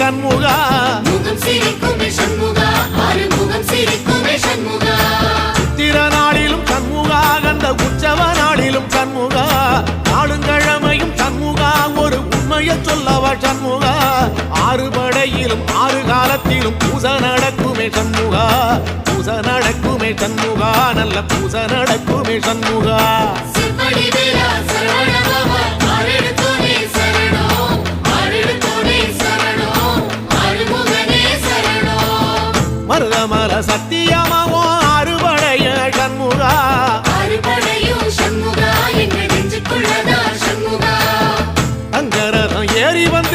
சண்முகா முகம் சிரிக்குமே சண்முகா ஆறுமுகம் சிரிக்குமே சண்முகா சித்திர நாளிலும் சண்முகா கந்த உற்சவ நாளிலும் சண்முகா நாளுங்கிழமையும் சண்முகா ஒரு உண்மையை சொல்லவா சண்முகா ஆறு படையிலும் ஆறு காலத்திலும் பூசை நடக்குமே சண்முகா பூசை நடக்குமே சண்முகா நல்ல பூசை நடக்குமே சண்முகா சிவடி வேலா சரவணபவா ஆரெடுத்தோனே சரணம் ஆரெடுத்தோனே சரணம் ஆறுமுகனே சரணம் மருதமல சத்தியமாவோ ஆறுபடைய சண்முகா ஆறுபடையும் சண்முகா எங்கள் நெஞ்சுக்குள்ளதா சண்முகா அங்கரதம் ஏறி வந்து